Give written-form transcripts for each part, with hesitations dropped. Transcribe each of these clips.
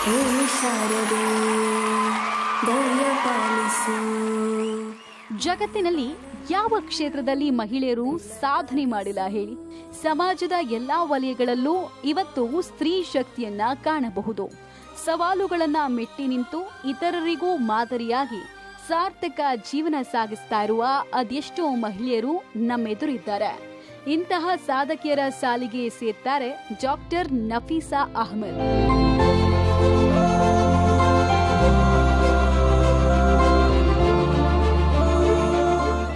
ಹೇ ಶಾರದೆ ದಯ ಪಾಲಿಸು. ಜಗತ್ತಿನಲ್ಲಿ ಯಾವ ಕ್ಷೇತ್ರದಲ್ಲಿ ಮಹಿಳೆಯರು ಸಾಧನೆ ಮಾಡಿಲ್ಲ ಹೇಳಿ? ಸಮಾಜದ ಎಲ್ಲಾ ವಲಯಗಳಲ್ಲೂ ಇವತ್ತು ಸ್ತ್ರೀ ಶಕ್ತಿಯನ್ನ ಕಾಣಬಹುದು. ಸವಾಲುಗಳನ್ನ ಮೆಟ್ಟಿ ನಿಂತು ಇತರರಿಗೂ ಮಾದರಿಯಾಗಿ ಸಾರ್ಥಕ ಜೀವನ ಸಾಗಿಸ್ತಾ ಇರುವ ಅದೆಷ್ಟೋ ಮಹಿಳೆಯರು ನಮ್ಮೆದುರಿದ್ದಾರೆ. ಇಂತಹ ಸಾಧಕಿಯರ ಸಾಲಿಗೆ ಸೇರ್ತಾರೆ doctor Nafisa Ahmed.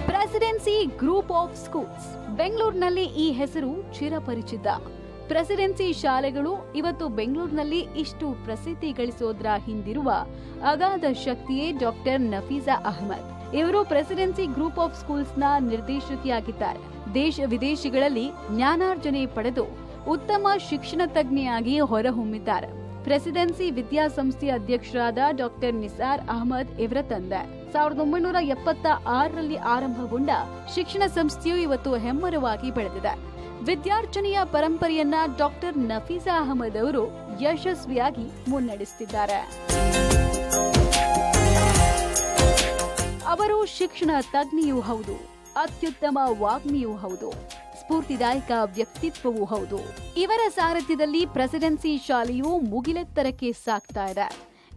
Presidency Group of Schools ಬೆಂಗಳೂರಿನಲ್ಲಿ ಈ ಹೆಸರು ಚಿರಪರಿಚಿತ. ಪ್ರೆಸಿಡೆನ್ಸಿ ಶಾಲೆಗಳು ಇವತ್ತು ಬೆಂಗಳೂರಿನಲ್ಲಿ ಇಷ್ಟು ಪ್ರಸಿದ್ಧಿ ಗಳಿಸೋದ್ರ ಹಿಂದಿರುವ ಅಗಾಧ ಶಕ್ತಿಯೇ ಡಾಕ್ಟರ್ ನಫೀಸಾ ಅಹ್ಮದ್. ಇವರು ಪ್ರೆಸಿಡೆನ್ಸಿ ಗ್ರೂಪ್ ಆಫ್ ಸ್ಕೂಲ್ಸ್ ನ ನಿರ್ದೇಶಕಿಯಾಗಿದ್ದಾರೆ. ದೇಶ ವಿದೇಶಗಳಲ್ಲಿ ಜ್ಞಾನಾರ್ಜನೆ ಪಡೆದು ಉತ್ತಮ ಶಿಕ್ಷಣ ತಜ್ಞೆಯಾಗಿ ಹೊರಹೊಮ್ಮಿದ್ದಾರೆ. ಪ್ರೆಸಿಡೆನ್ಸಿ ವಿದ್ಯಾಸಂಸ್ಥೆಯ ಅಧ್ಯಕ್ಷರಾದ ಡಾಕ್ಟರ್ ನಿಸಾರ್ ಅಹ್ಮದ್ ಇವರ ತಂದೆ. 1976ರಲ್ಲಿ ಆರಂಭಗೊಂಡ ಶಿಕ್ಷಣ ಸಂಸ್ಥೆಯು ಇವತ್ತು ಹೆಮ್ಮರವಾಗಿ ಬೆಳೆದಿದೆ. ವಿದ್ಯಾರ್ಜನೆಯ ಪರಂಪರೆಯನ್ನ ಡಾಕ್ಟರ್ ನಫೀಸಾ ಅಹ್ಮದ್ ಅವರು ಯಶಸ್ವಿಯಾಗಿ ಮುನ್ನಡೆಸುತ್ತಿದ್ದಾರೆ. ಅವರು ಶಿಕ್ಷಣ ತಜ್ಞೆಯೂ ಹೌದು, ಅತ್ಯುತ್ತಮ ವಾಗ್ಮಿಯೂ ಹೌದು, ಸ್ಫೂರ್ತಿದಾಯಕ ವ್ಯಕ್ತಿತ್ವವೂ ಹೌದು. ಇವರ ಸಾರಥ್ಯದಲ್ಲಿ ಪ್ರೆಸಿಡೆನ್ಸಿ ಶಾಲೆಯು ಮುಗಿಲೆತ್ತರಕ್ಕೆ ಸಾಗ್ತಾ ಇದೆ.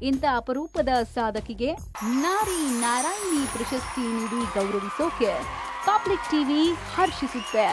ಇಂಥ ಅಪರೂಪದ ಸಾಧಕಿಗೆ ನಾರಿ ನಾರಾಯಣಿ ಪ್ರಶಸ್ತಿ ನೀಡಿ ಗೌರವಿಸೋಕೆ ಪಬ್ಲಿಕ್ ಟಿವಿ ಹರ್ಷಿಸುತ್ತೆ.